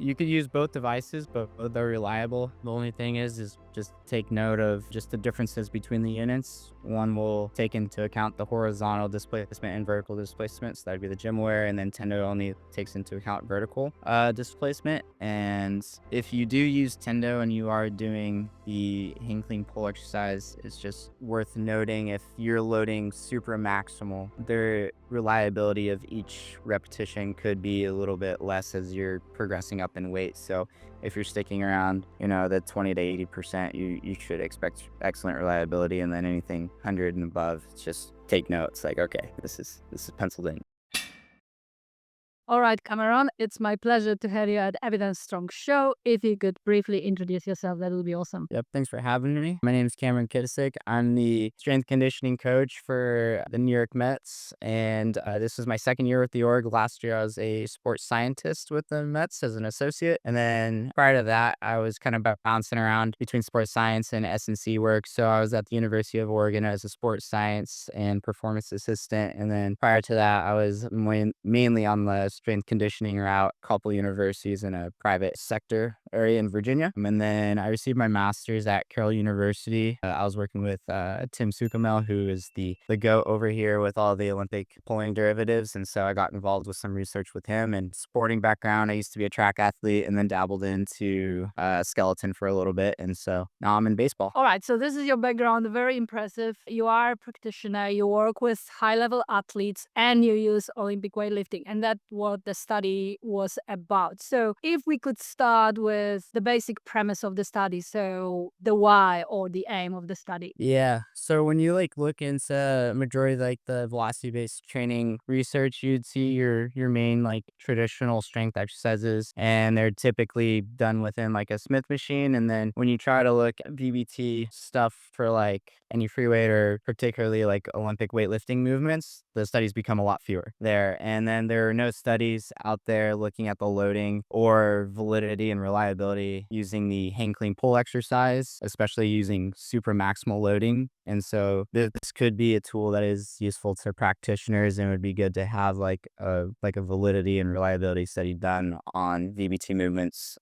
You could use both devices, but both are reliable. The only thing is just take note of just the differences between the units. One will take into account the horizontal displacement and vertical displacement. So that'd be the GymAware, and then Tendo only takes into account vertical displacement. And if you do use Tendo and you are doing the hang clean pull exercise, it's just worth noting if you're loading super maximal, the reliability of each repetition could be a little bit less as you're progressing up in weight. So if you're sticking around, the 20 to 80%, you should expect excellent reliability. And then anything 100 and above, just take notes like, okay, this is penciled in. All right, Cameron, it's my pleasure to have you at Evidence Strong Show. If you could briefly introduce yourself, that would be awesome. Yep, thanks for having me. My name is Cameron Kissick. I'm the strength conditioning coach for the New York Mets, and this is my second year with the org. Last year, I was a sports scientist with the Mets as an associate, and then prior to that, I was kind of bouncing around between sports science and S&C work. So I was at the University of Oregon as a sports science and performance assistant, and then prior to that, I was mainly on the strength conditioning route, a couple universities in a private sector area in Virginia, and then I received my master's at Carroll University. I was working with Tim Suchomel, who is the goat over here with all the Olympic pulling derivatives. And so I got involved with some research with him. And sporting background, I used to be a track athlete and then dabbled into skeleton for a little bit. And so now I'm in baseball. All right, so this is your background, very impressive. You are a practitioner, you work with high-level athletes, and you use Olympic weightlifting, and that's what the study was about. So if we could start with the basic premise of the study, so the why or the aim of the study. Yeah. So when you look into majority of the velocity based training research, you'd see your main traditional strength exercises, and they're typically done within a Smith machine. And then when you try to look at VBT stuff for any free weight or particularly Olympic weightlifting movements, the studies become a lot fewer there. And then there are no studies out there looking at the loading or validity and reliability using the hang clean pull exercise, especially using super maximal loading. And so this could be a tool that is useful to practitioners, and it would be good to have a validity and reliability study done on VBT movements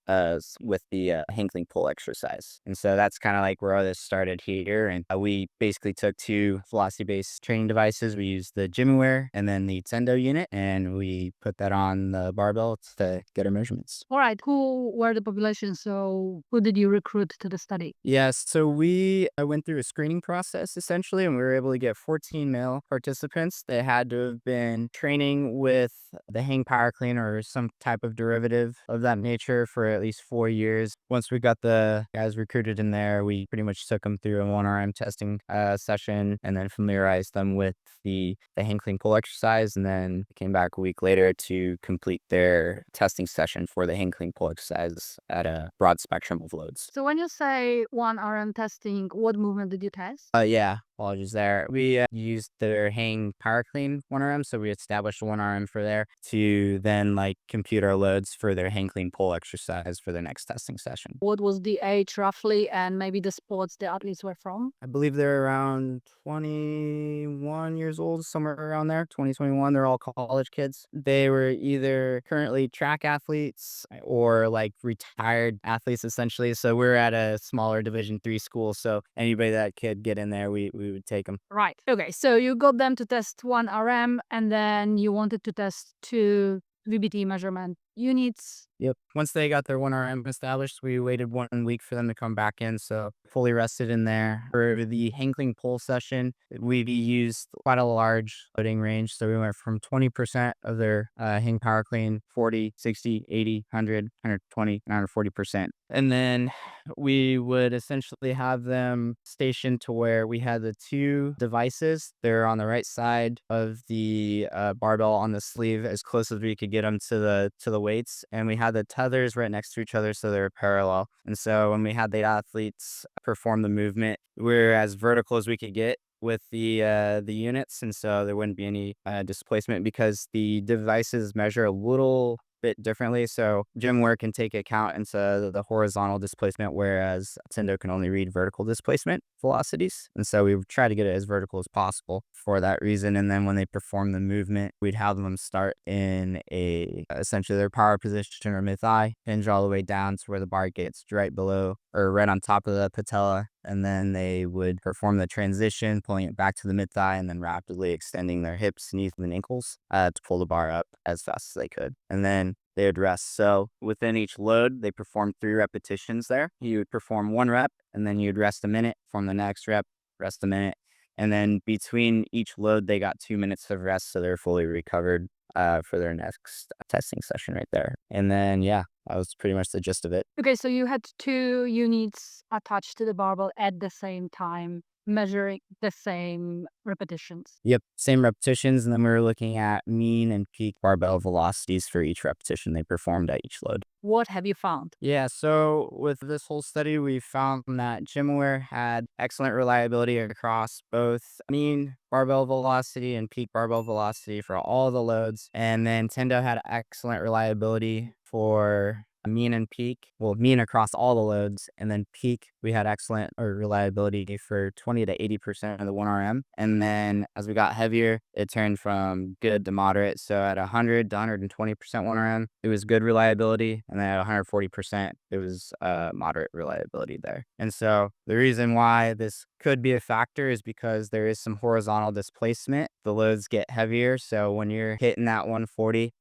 with the hang clean pull exercise. And so that's kind of where all this started here. And we basically took two velocity based training devices. We used the GymAware and then the Tendo unit, and we put that on the barbell to get our measurements. All right, who were the population? So who did you recruit to the study? Yes, so we went through a screening process essentially, and we were able to get 14 male participants. They had to have been training with the hang power clean or some type of derivative of that nature for at least 4 years. Once we got the guys recruited in there, we pretty much took them through a 1RM testing session and then familiarized them with the hang clean pull exercise, and then came back a week later to complete their testing session for the hang clean pull exercise at a broad spectrum of loads. So when you say 1RM testing, what movement did you test? Yeah, apologies there. We used their hang power clean 1RM, so we established 1RM for there to then compute our loads for their hang clean pull exercise for the next testing session. What was the age roughly, and maybe the sports the athletes were from? I believe they're around 21 years old, somewhere around there, 2021. They're all college kids. They were either currently track athletes or retired athletes, essentially. So we're at a smaller Division 3 school. So anybody that could get in there, we would take them. Right. Okay, so you got them to test 1RM, and then you wanted to test two VBT measurement units. Yep. Once they got their 1RM established, we waited 1 week for them to come back in. So fully rested in there. For the hang clean pull session, we used quite a large loading range. So we went from 20% of their hang power clean, 40, 60, 80, 100, 120, and 140%. And then we would essentially have them stationed to where we had the two devices. They're on the right side of the barbell on the sleeve, as close as we could get them to the weights, and we had the tethers right next to each other, so they're parallel. And so when we had the athletes perform the movement, we're as vertical as we could get with the units, and so there wouldn't be any displacement because the devices measure a little bit differently. So GymAware can take account into the horizontal displacement, whereas Tendo can only read vertical displacement velocities. And so we try to get it as vertical as possible for that reason. And then when they perform the movement, we'd have them start in essentially their power position or mid thigh, hinge all the way down to where the bar gets right below or right on top of the patella. And then they would perform the transition, pulling it back to the mid thigh and then rapidly extending their hips, knees, and ankles to pull the bar up as fast as they could. And then they would rest. So within each load, they performed 3 repetitions there. You would perform 1 rep and then you'd rest a minute, perform the next rep, rest a minute. And then between each load, they got 2 minutes of rest. So they're fully recovered for their next testing session right there. And then, yeah, that was pretty much the gist of it. Okay, so you had 2 units attached to the barbell at the same time, measuring the same repetitions. Yep, same repetitions. And then we were looking at mean and peak barbell velocities for each repetition they performed at each load. What have you found? Yeah, so with this whole study, we found that GymAware had excellent reliability across both mean barbell velocity and peak barbell velocity for all the loads. And then Tendo had excellent reliability for mean and peak, well, mean across all the loads. And then peak, we had excellent reliability for 20 to 80% of the 1RM. And then as we got heavier, it turned from good to moderate. So at 100 to 120% 1RM, it was good reliability. And then at 140%, it was moderate reliability there. And so the reason why this could be a factor is because there is some horizontal displacement. The loads get heavier. So when you're hitting that 140%,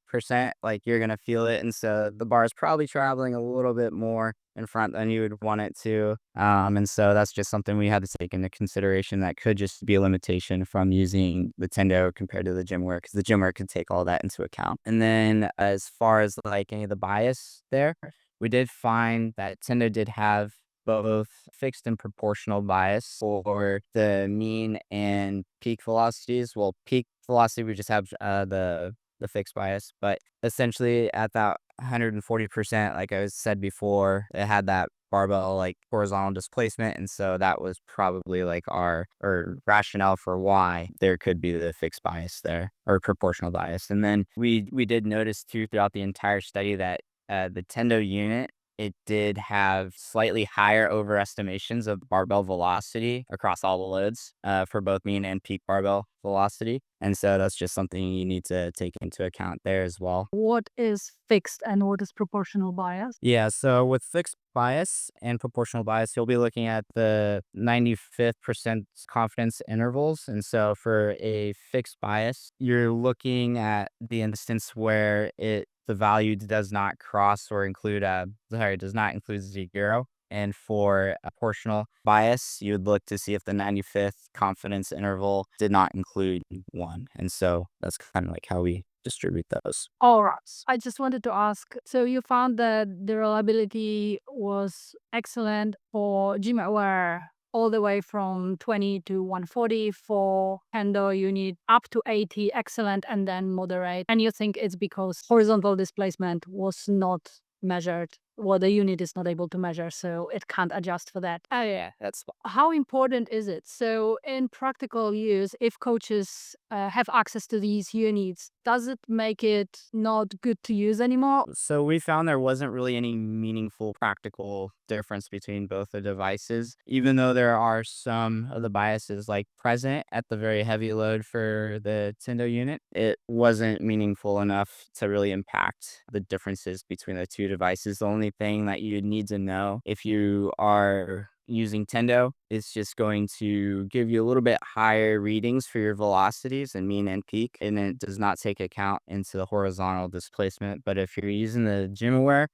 like you're going to feel it. And so the bar is probably traveling a little bit more in front than you would want it to. And so that's just something we had to take into consideration. That could just be a limitation from using the Tendo compared to the GymAware, because the GymAware could take all that into account. And then as far as like any of the bias there, we did find that Tendo did have both fixed and proportional bias for the mean and peak velocities. Well, peak velocity, we just have the fixed bias, but essentially at that 140%, like I said before, it had that barbell like horizontal displacement. And so that was probably like our or rationale for why there could be the fixed bias there or proportional bias. And then we did notice too throughout the entire study that the Tendo unit, it did have slightly higher overestimations of barbell velocity across all the loads for both mean and peak barbell velocity. And so that's just something you need to take into account there as well. What is fixed and what is proportional bias? Yeah, so with fixed bias and proportional bias, you'll be looking at the 95th percent confidence intervals. And so for a fixed bias, you're looking at the instance where the value does not cross or include does not include 0. And for a proportional bias, you would look to see if the 95th confidence interval did not include 1. And so that's kind of like how we distribute those. All right. I just wanted to ask, so you found that the reliability was excellent for GymAware all the way from 20 to 140, for Tendo you need up to 80, excellent, and then moderate. And you think it's because horizontal displacement was not measured, well, the unit is not able to measure, so it can't adjust for that. Oh, yeah, that's How important is it? So in practical use, if coaches have access to these units, does it make it not good to use anymore? so we found there wasn't really any meaningful practical difference between both the devices, even though there are some of the biases like present at the very heavy load for the Tendo unit. It wasn't meaningful enough to really impact the differences between the two devices. The only thing that you need to know if you are using Tendo is just going to give you a little bit higher readings for your velocities and mean and peak, and it does not take account into the horizontal displacement. But if you're using the GymAware,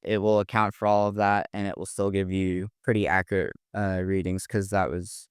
it will account for all of that, and it will still give you pretty accurate readings, because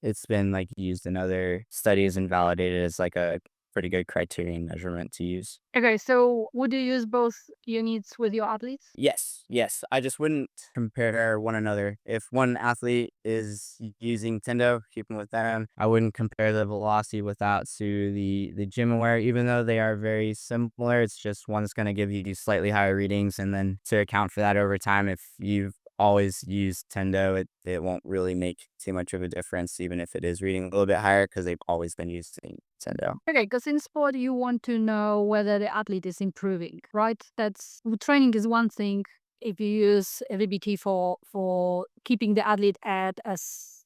it's been like used in other studies and validated as like a pretty good criterion measurement to use. Okay, so would you use both units with your athletes? Yes. I just wouldn't compare one another. If one athlete is using Tendo, keeping with them, I wouldn't compare the velocity without to the GymAware, even though they are very similar. It's just one's going to give you slightly higher readings, and then to account for that over time, if you've always use Tendo. It won't really make too much of a difference, even if it is reading a little bit higher, because they've always been using Tendo. Okay, because in sport you want to know whether the athlete is improving, right? That's training is one thing. If you use VBT for keeping the athlete at a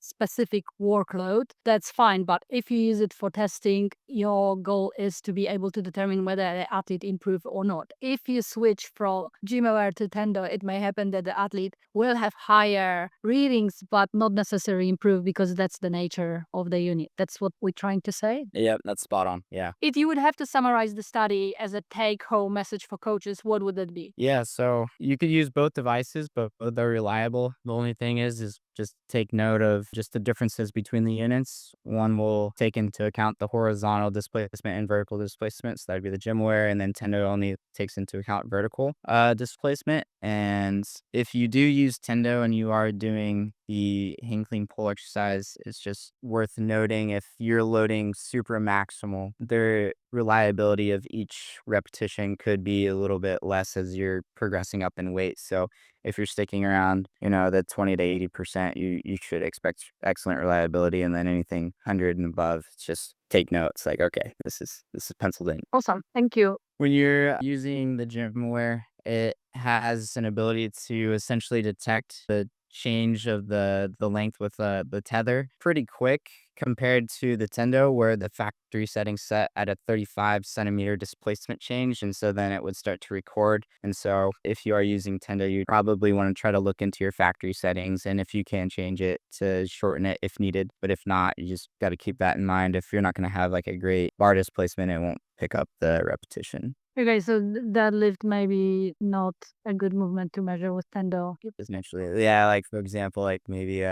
specific workload, that's fine. But if you use it for testing, your goal is to be able to determine whether the athlete improved or not. If you switch from GymAware to Tendo, it may happen that the athlete will have higher readings, but not necessarily improve because that's the nature of the unit. That's what we're trying to say. Yep, that's spot on. Yeah. If you would have to summarize the study as a take-home message for coaches, what would that be? Yeah, so you could use both devices, but both are reliable. The only thing is just take note of just the differences between the units. One will take into account the horizontal displacement and vertical displacement. So that would be the GymAware, and then Tendo only takes into account vertical displacement. And if you do use Tendo and you are doing the hang clean pull exercise, it's just worth noting if you're loading super maximal, the reliability of each repetition could be a little bit less as you're progressing up in weight. So if you're sticking around, the 20 to 80%, you should expect excellent reliability. And then anything 100 and above, just take notes like, okay, this is penciled in. Awesome. Thank you. When you're using the GymAware, it has an ability to essentially detect the change of the length with the tether pretty quick compared to the Tendo, where the factory settings set at a 35 centimeter displacement change, and so then it would start to record. And so if you are using Tendo, you probably want to try to look into your factory settings, and if you can change it to shorten it if needed. But if not, you just got to keep that in mind. If you're not going to have like a great bar displacement, it won't pick up the repetition. Okay, so that lift may be not a good movement to measure with Tendo. Essentially, yeah, like for example, like maybe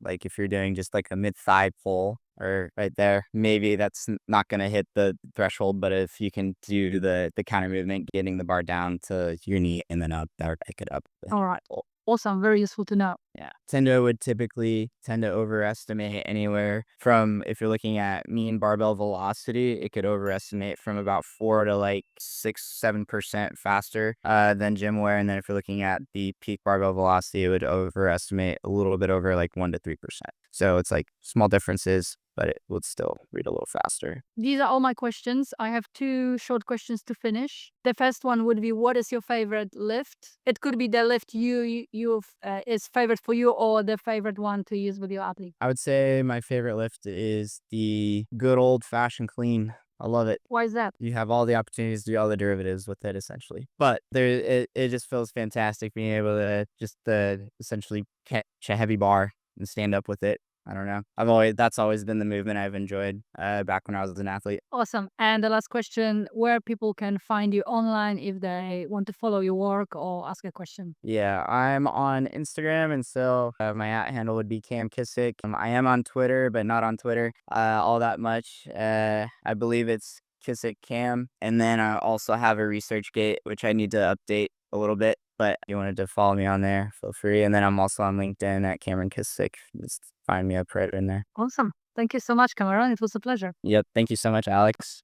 like if you're doing just like a mid thigh pull or right there, maybe that's not gonna hit the threshold. But if you can do the counter movement, getting the bar down to your knee and then up, that would pick it up. All right. Awesome. Very useful to know. Yeah. Tendo would typically tend to overestimate anywhere from, if you're looking at mean barbell velocity, it could overestimate from about 4 to like 6, 7% faster than GymAware. And then if you're looking at the peak barbell velocity, it would overestimate a little bit over like 1 to 3%. So it's like small differences, but it would still read a little faster. These are all my questions. I have 2 short questions to finish. The first one would be, what is your favorite lift? It could be the lift is favorite for you, or the favorite one to use with your athlete. I would say my favorite lift is the good old fashioned clean. I love it. Why is that? You have all the opportunities to do all the derivatives with it essentially. But it just feels fantastic being able to just essentially catch a heavy bar and stand up with it. I don't know. That's always been the movement I've enjoyed back when I was an athlete. Awesome. And the last question, where people can find you online if they want to follow your work or ask a question. Yeah, I'm on Instagram, and so my handle would be Cam Kissick. I am on Twitter, but not on Twitter all that much. I believe it's Kissick Cam, and then I also have a ResearchGate, which I need to update a little bit. But if you wanted to follow me on there, feel free. And then I'm also on LinkedIn at Cameron Kissick. Just find me up right in there. Awesome. Thank you so much, Cameron. It was a pleasure. Yep. Thank you so much, Alex.